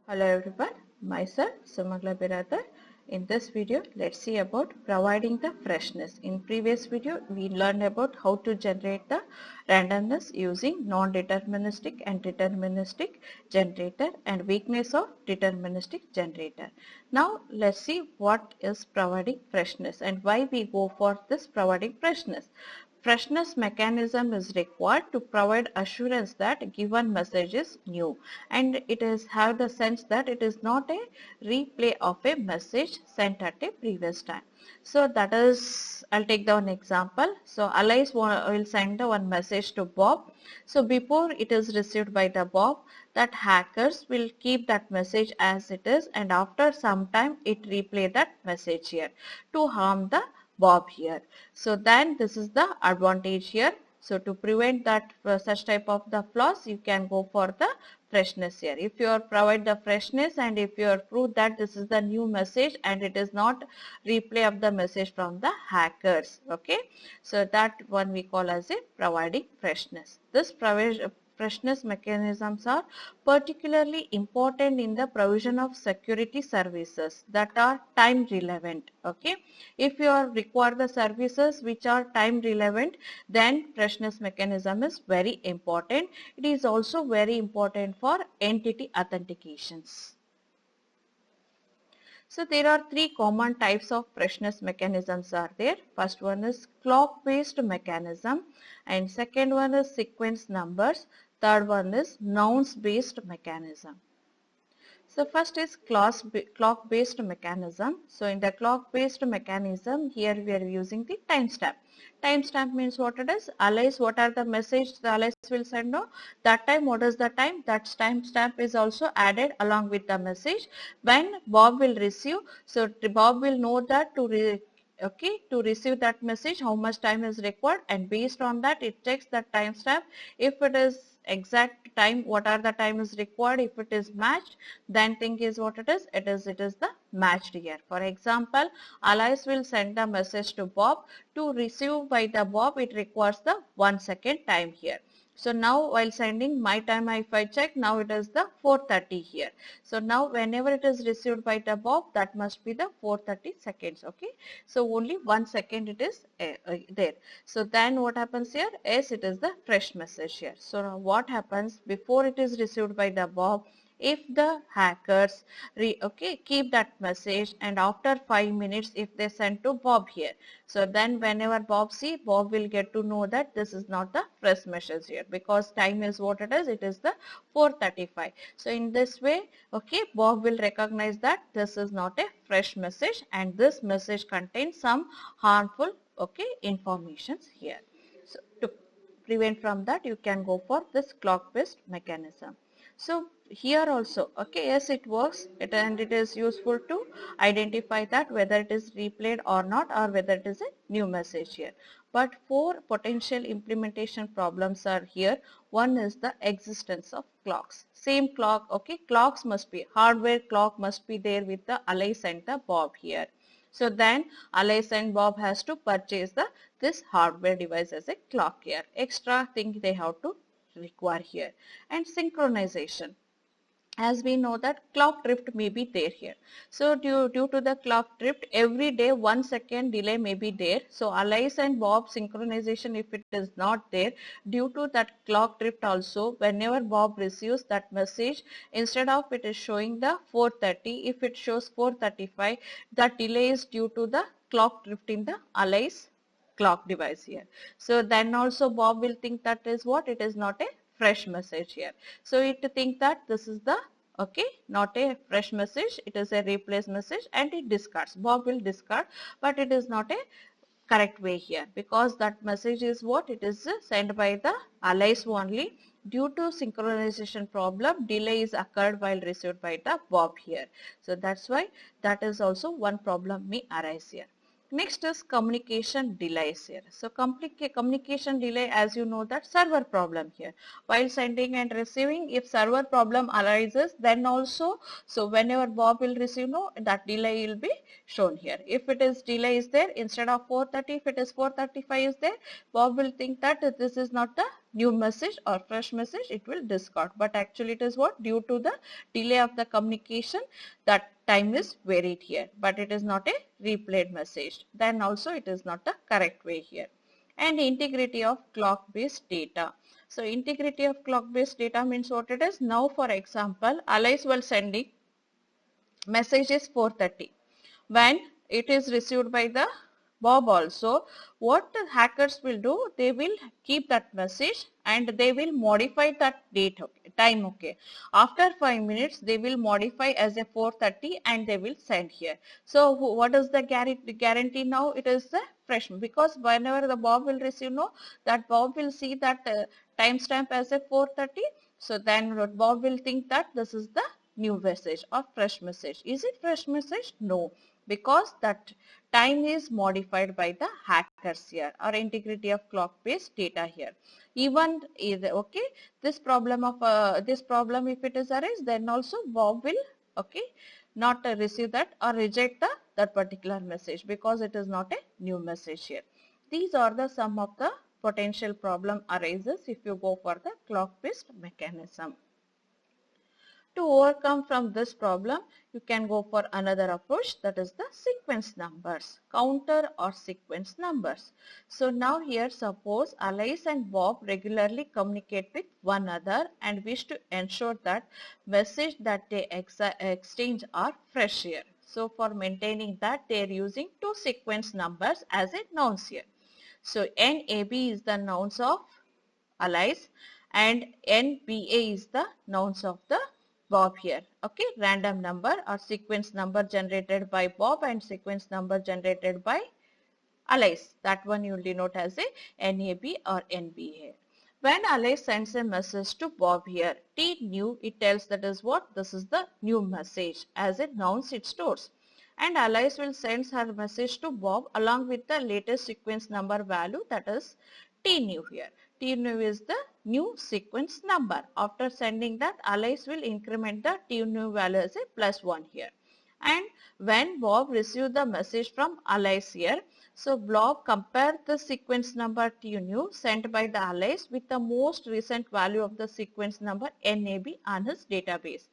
Hello everyone, myself Sumagla Biradar. In this video, let's see about providing the freshness. In previous video, we learned about how to generate the randomness using non-deterministic and deterministic generator and weakness of deterministic generator. Now let's see what is providing freshness and why we go for this providing freshness. Freshness mechanism is required to provide assurance that given message is new, and it is have the sense that it is not a replay of a message sent at a previous time. So that is, I'll take the one example. So Alice will send the one message to Bob. So before it is received by the Bob, that hackers will keep that message as it is, and after some time it replay that message here to harm the Bob here. So then this is the advantage here. So to prevent that such type of the flaws, you can go for the freshness here. If you provide the freshness and if you prove that this is the new message and it is not replay of the message from the hackers, okay, so that one we call as a providing freshness. This freshness mechanisms are particularly important in the provision of security services that are time relevant. Okay, if you require the services which are time relevant, then freshness mechanism is very important. It is also very important for entity authentications. So there are three common types of freshness mechanisms are there. First one is clock based mechanism, and second one is sequence numbers, third one is nouns based mechanism. So first is clock based mechanism. So in the clock based mechanism, here we are using the timestamp. Timestamp means what it is? Alice, what are the message the Alice will send now? That time, what is the time? That timestamp is also added along with the message. When Bob will receive, so Bob will know that to receive that message how much time is required, and based on that it checks the timestamp. If it is exact time, what are the time is required, if it is matched, then thing is what it is the matched here. For example, Alice will send the message to Bob. To receive by the Bob, it requires the 1 second time here. So now while sending my time, if I check, now it is the 4:30 here. So now whenever it is received by the Bob, that must be the 4:30 seconds. Okay, so only 1 second it is there. So then what happens here is it is the fresh message here. So now what happens before it is received by the Bob? If the hackers keep that message, and after 5 minutes if they send to Bob here, so then whenever Bob see, Bob will get to know that this is not the fresh message here, because time is what it is the 4:35. So in this way, okay, Bob will recognize that this is not a fresh message and this message contains some harmful informations here. So to prevent from that, you can go for this clock based mechanism. So here also, okay, yes, it works, and it is useful to identify that whether it is replayed or not, or whether it is a new message here. But four potential implementation problems are here. One is the existence of clocks. Same clock, okay, clocks must be, hardware clock must be there with the Alice and the Bob here. So then Alice and Bob has to purchase this hardware device as a clock here. Extra thing they have to require here. And synchronization, as we know that clock drift may be there here. So due to the clock drift, every day 1 second delay may be there. So Alice and Bob synchronization, if it is not there, due to that clock drift also, whenever Bob receives that message, instead of it is showing the 4:30, if it shows 4:35, that delay is due to the clock drift in the Alice clock device here. So then also Bob will think that is what, it is not a fresh message here. So it think that this is the not a fresh message, it is a replace message, and it discards. Bob will discard, but it is not a correct way here, because that message is what, it is sent by the Alice only. Due to synchronization problem, delay is occurred while received by the Bob here. So that's why that is also one problem may arise here. Next is communication delays here. So communication delay, as you know, that server problem here. While sending and receiving, if server problem arises, then also, so whenever Bob will receive, no, that delay will be shown here. If it is delay is there, instead of 4:30, if it is 4:35 is there, Bob will think that this is not the new message or fresh message, it will discard. But actually it is what? Due to the delay of the communication, that time is varied here, but it is not a replayed message. Then also it is not the correct way here. And integrity of clock based data. So integrity of clock based data means what it is. Now for example, Alice was sending message is 4:30. When it is received by the Bob also, what the hackers will do, they will keep that message and they will modify that date, okay, time, okay. After 5 minutes, they will modify as a 4:30 and they will send here. So what is the guarantee now? It is the fresh, because whenever the Bob will receive, no, that Bob will see that timestamp as a 4:30. So then Bob will think that this is the new message or fresh message. Is it fresh message? No, because that time is modified by the hackers here, or integrity of clock based data here. Even either, okay, this problem if it is arise, then also Bob will, okay, not receive that or reject that particular message, because it is not a new message here. These are the some of the potential problem arises if you go for the clock based mechanism. To overcome from this problem, you can go for another approach, that is the sequence numbers, counter or sequence numbers. So now here suppose Alice and Bob regularly communicate with one another and wish to ensure that message that they exchange are fresh here. So for maintaining that, they are using two sequence numbers as a nouns here. So NAB is the nouns of Alice and NBA is the nouns of the Bob here. Okay, random number or sequence number generated by Bob and sequence number generated by Alice. That one you will denote as a NAB or NBA. When Alice sends a message to Bob here, T new, it tells that is what? This is the new message, as it nouns it stores. And Alice will send her message to Bob along with the latest sequence number value, that is T new here. T new is the new sequence number. After sending that, Alice will increment the T new value as a +1 here. And when Bob received the message from Alice here, so Bob compared the sequence number T new sent by the Alice with the most recent value of the sequence number NAB on his database.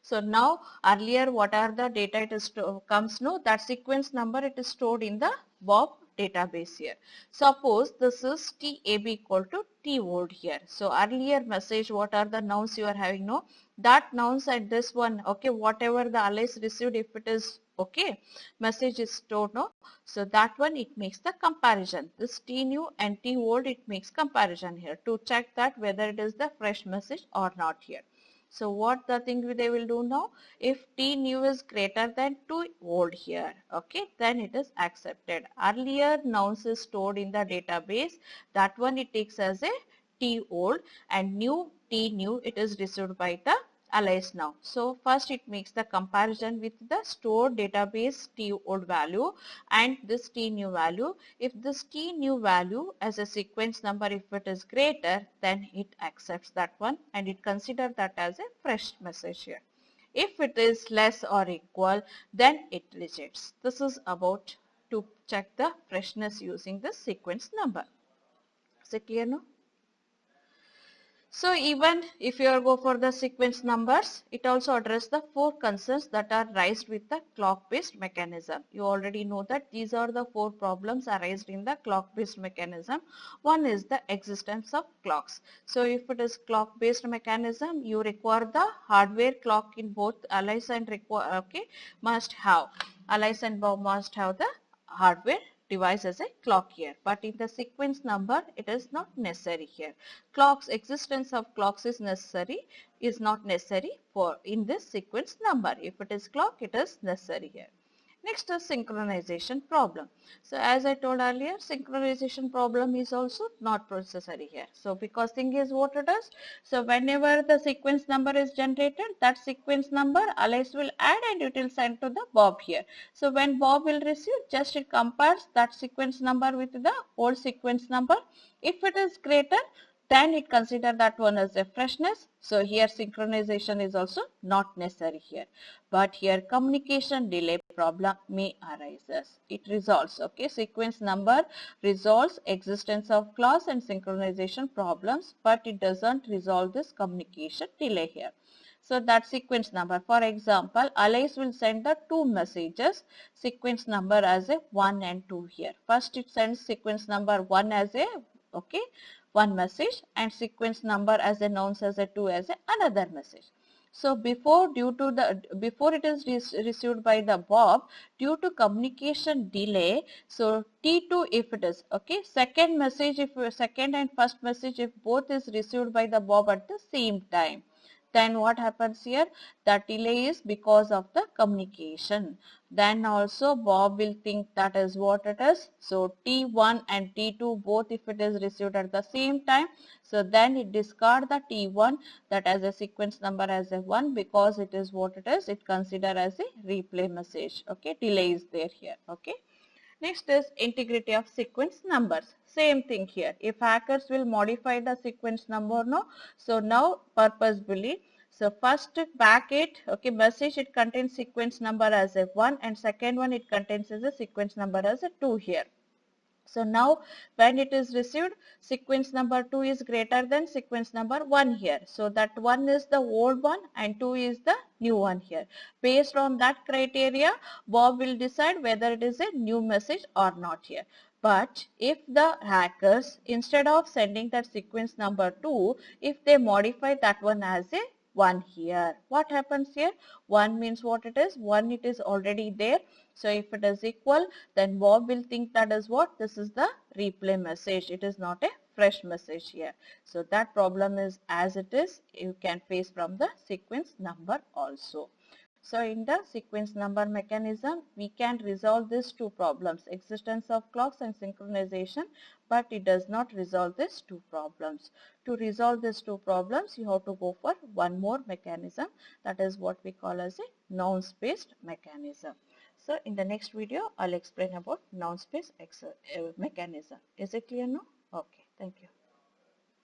So now earlier what are the data it is comes, no, that sequence number it is stored in the Bob database here. Suppose this is TAB equal to T old here. So earlier message, what are the nouns you are having, no, that nouns and this one, okay, whatever the Alice received, if it is okay, message is stored, no, so that one it makes the comparison. This T new and T old, it makes comparison here to check that whether it is the fresh message or not here. So what the thing they will do now, if T new is greater than 2 old here, okay, then it is accepted. Earlier nouns is stored in the database, that one it takes as a T old, and new T new it is received by the Alice now. So first it makes the comparison with the stored database T old value and this T new value. If this T new value as a sequence number, if it is greater, then it accepts that one and it considers that as a fresh message here. If it is less or equal, then it rejects. This is about to check the freshness using the sequence number. Is it clear now? So even if you go for the sequence numbers, it also addresses the 4 concerns that are raised with the clock-based mechanism. You already know that these are the 4 problems arised in the clock-based mechanism. One is the existence of clocks. So if it is clock-based mechanism, you require the hardware clock in both Alice and must have. Alice and Bob must have the hardware device as a clock here, but in the sequence number it is not necessary here. Clocks, existence of clocks is not necessary for in this sequence number. If it is clock, it is necessary here. Next is synchronization problem. So as I told earlier, synchronization problem is also not necessary here. So because thing is what it is, so whenever the sequence number is generated, that sequence number Alice will add and it will send to the Bob here. So when Bob will receive, just it compares that sequence number with the old sequence number. If it is greater, then it consider that one as a freshness. So here synchronization is also not necessary here. But here communication delay problem may arises. It resolves, okay, sequence number resolves existence of clause and synchronization problems, but it doesn't resolve this communication delay here. So that sequence number, for example, Alice will send the two messages, sequence number as a 1 and 2 here. First it sends sequence number 1 as a, okay, one message, and sequence number as announced as a 2 as a another message. So before it is received by the Bob, due to communication delay, so T2 if it is, okay, second message, if second and first message if both is received by the Bob at the same time, then what happens here? That delay is because of the communication. Then also Bob will think that is what it is. So T1 and T2 both if it is received at the same time, so then it discard the T1 that as a sequence number as a 1, because it is what it is, it consider as a replay message. Okay, delay is there here. Okay. Next is integrity of sequence numbers. Same thing here. If hackers will modify the sequence number, no, so now purposefully, so first packet, okay, message, it contains sequence number as a 1, and second one it contains as a sequence number as a 2 here. So now when it is received, sequence number 2 is greater than sequence number 1 here. So that 1 is the old one and 2 is the new one here. Based on that criteria, Bob will decide whether it is a new message or not here. But if the hackers, instead of sending that sequence number 2, if they modify that one as a 1 here, what happens here? 1 means what it is? 1 it is already there. So if it is equal, then Bob will think that is what? This is the replay message. It is not a fresh message here. So that problem is as it is. You can face from the sequence number also. So in the sequence number mechanism, we can resolve these two problems, existence of clocks and synchronization, but it does not resolve these two problems. To resolve these two problems, you have to go for one more mechanism, that is what we call as a noun-based mechanism. So in the next video, I'll explain about noun-based mechanism. Is it clear now? Okay, thank you.